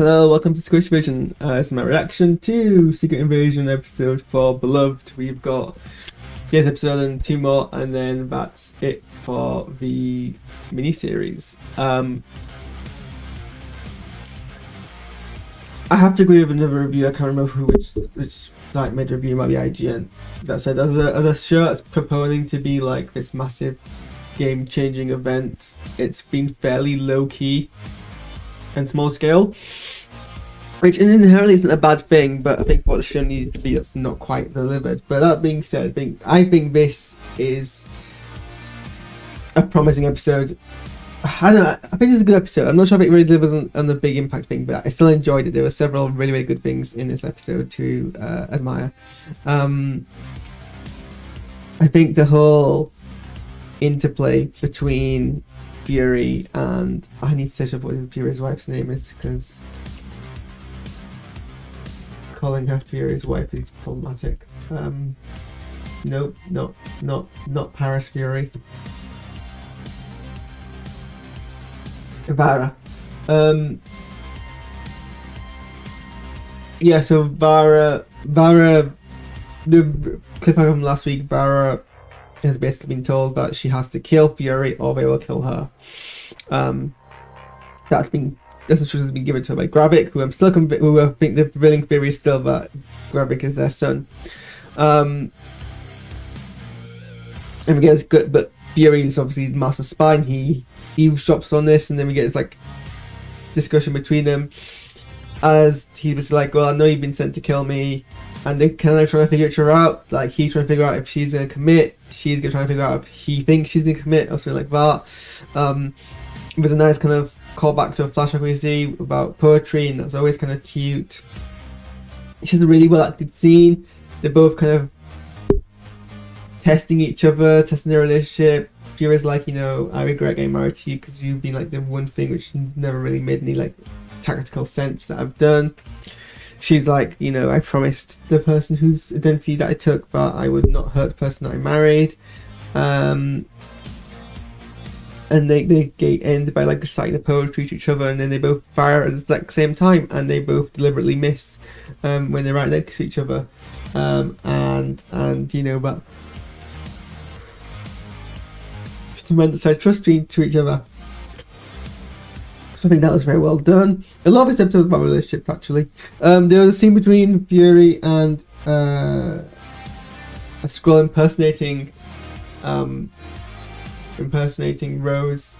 Hello, welcome to SquishiVision. It's my reaction to Secret Invasion episode 4, Beloved. We've got this episode and 2 more, and then that's it for the miniseries. I have to agree with another review. I can't remember which like made a review about the IGN that said as a show that's proposing to be like this massive game-changing event, it's been fairly low-key and small scale, which inherently isn't a bad thing, but I think what the show needed to be, that's not quite delivered. But that being said, I think this is a promising episode. I don't know, I think it's a good episode. I'm not sure if it really delivers on the big impact thing, but I still enjoyed it. There were several really, really good things in this episode to admire. I think the whole interplay between Fury and I need to search up what Fury's wife's name is, because calling her Fury's wife is problematic. Nope, not Paris Fury. Vara. Yeah, so Vara, the cliffhanger from last week, Vara has basically been told that she has to kill Fury or they will kill her. That's instruction has been given to her by Gravik, who I'm still convinced, who I think the prevailing theory is still that Gravik is their son. And we get this good, but Fury is obviously master spy, and he eavesdrops on this, and then we get this like discussion between them as he was like, well, I know you've been sent to kill me, and they're kind of trying to figure each other out. Like, he's trying to figure out if she's going to commit, she's trying to figure out if he thinks she's going to commit, or something like that. It was a nice kind of callback to a flashback we see about poetry, and that's always kind of cute. It's just a really well acted scene. They're both kind of testing each other, testing their relationship. Fury's like, you know, I regret getting married to you because you've been like the one thing which never really made any like tactical sense that I've done. She's like, you know, I promised the person whose identity that I took that I would not hurt the person that I married. And they end by like reciting the poetry to each other, and then they both fire at the exact same time, and they both deliberately miss when they're right next to each other. And you know, but cements their trust to each other. So I think that was very well done. A lot of this episode was about relationships, actually. There was a scene between Fury and a Skrull impersonating Rose,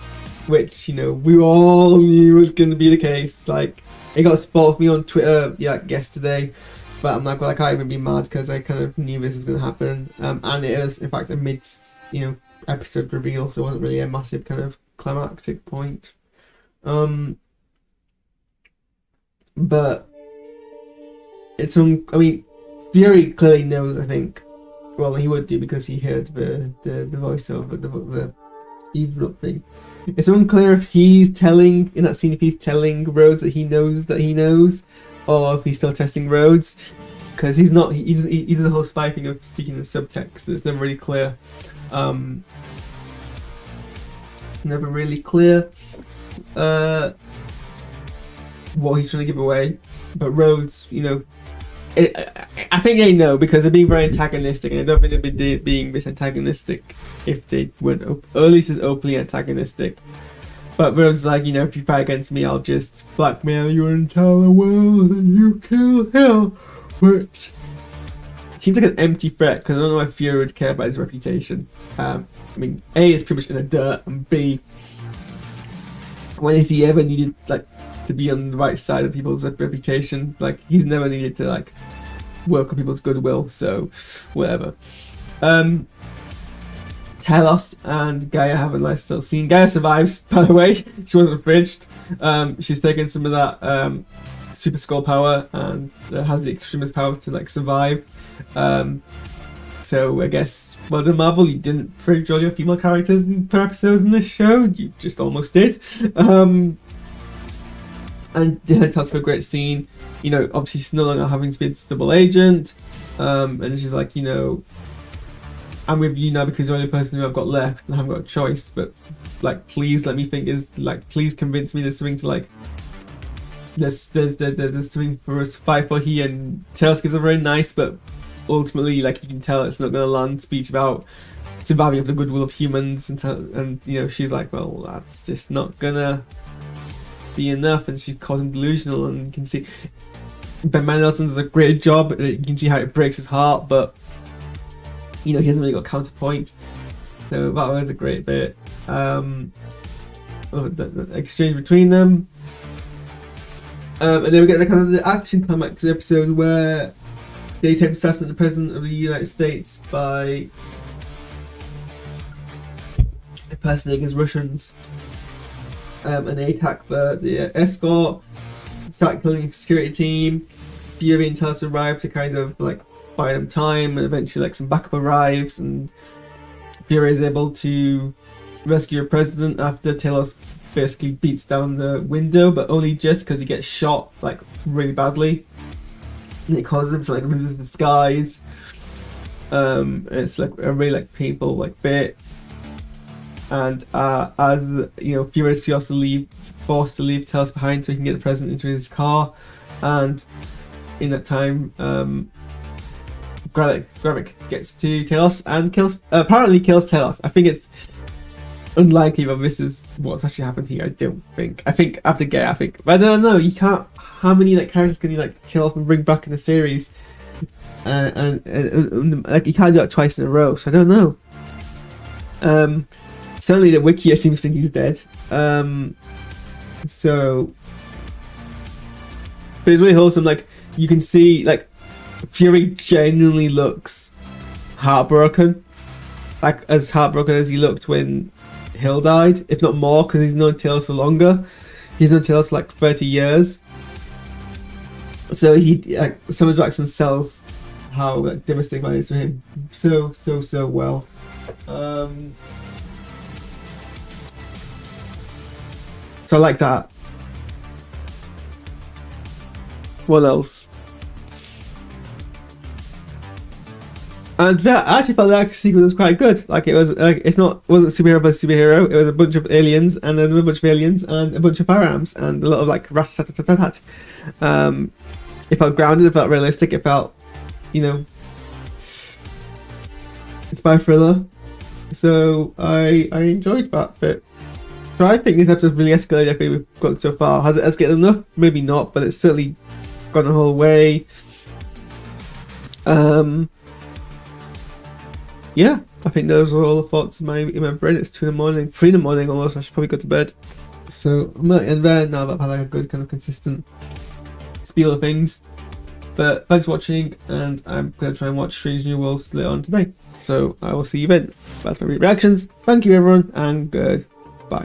which, you know, we all knew was going to be the case. Like, it got spoiled for me on Twitter yesterday, but I'm like, well, I can't even be mad because I kind of knew this was going to happen. And it was, in fact, a episode reveal, so it wasn't really a massive kind of climactic point. But it's I mean, Fury clearly knows, I think. Well, he would do because he heard the voiceover, the eavesdropping. It's unclear if he's telling in that scene, if he's telling Rhodes that he knows, or if he's still testing Rhodes, because he does a whole spy thing of speaking in subtext. It's never really clear. Never really clear what he's trying to give away, but Rhodes, you know, I think they know because they're being very antagonistic, and I don't think they'd be being this antagonistic if they weren't, or at least as openly antagonistic. But Rhodes is like, you know, if you fight against me, I'll just blackmail you and tell the world and you kill him, which seems like an empty threat, because I don't know why Fury would care about his reputation. I mean, A, it's pretty much in the dirt, and B, when has he ever needed like to be on the right side of people's reputation? Like, he's never needed to like work on people's goodwill, so whatever. Telos and Gaia have a nice little scene. Gaia survives, by the way. She wasn't fridged. She's taken some of that Super Skull power and has the extremist power to like survive. So I guess, well done, Marvel, you didn't fridge all your female characters per episode in this show. You just almost did. And it has a great scene. You know, obviously she's no longer having to be a double agent. And she's like, you know, I'm with you now because you're the only person who I've got left and I haven't got a choice. But like, please let me think, please convince me there's something to like there's something for us to fight for here, and Talos gives a very nice, but ultimately, like, you can tell it's not going to land speech about surviving of the goodwill of humans, and you know, she's like, well, that's just not gonna be enough, and she calls him delusional, and you can see Ben Mendelsohn does a great job. You can see how it breaks his heart, but you know, he hasn't really got counterpoint. So that was a great bit. The exchange between them. And then we get the kind of the action climax episode where they attempt to assassinate the President of the United States by impersonating as Russians. And they attack the escort, start killing the security team. Fury and Talos arrive to kind of like buy them time, and eventually like some backup arrives, and Fury is able to rescue a president after Talos basically beats down the window, but only just because he gets shot like really badly, and it causes him to like lose his disguise. It's like a really like painful like bit, and as you know, Fury is forced to leave Talos behind so he can get the president into his car, and in that time Gravik gets to Talos and apparently kills Talos. I think it's unlikely that this is what's actually happened here. I think after Gay, but I don't know, you can't, how many like characters can you like kill off and bring back in the series, and like you can't do that twice in a row, so I don't know. Certainly the Wikia seems to think he's dead, so but it's really wholesome. Like you can see like Fury genuinely looks heartbroken, like as heartbroken as he looked when Hill died, if not more, because he's known Talos for longer. He's known Talos for like 30 years. So he, like, Samuel Jackson sells how like, devastating that is for him so well. So I like that. What else? And that, I actually felt the action sequence was quite good. Like it was, like wasn't superhero versus superhero. It was a bunch of aliens, and then a bunch of aliens, and a bunch of firearms, and a lot of like rat-tat-tat-tat-tat. It felt grounded. It felt realistic. It felt, you know, spy thriller. So I enjoyed that bit. So I think this episode's really escalated. I think we've gotten so far. Has it escalated enough? Maybe not, but it's certainly gone the whole way. Yeah, I think those are all the thoughts in my brain. It's 2 in the morning, 3 in the morning almost. I should probably go to bed. So I'm gonna end there now that I've had like a good kind of consistent spiel of things. But thanks for watching, and I'm gonna try and watch Strange New Worlds later on today. So I will see you then. That's my reactions. Thank you everyone, and goodbye.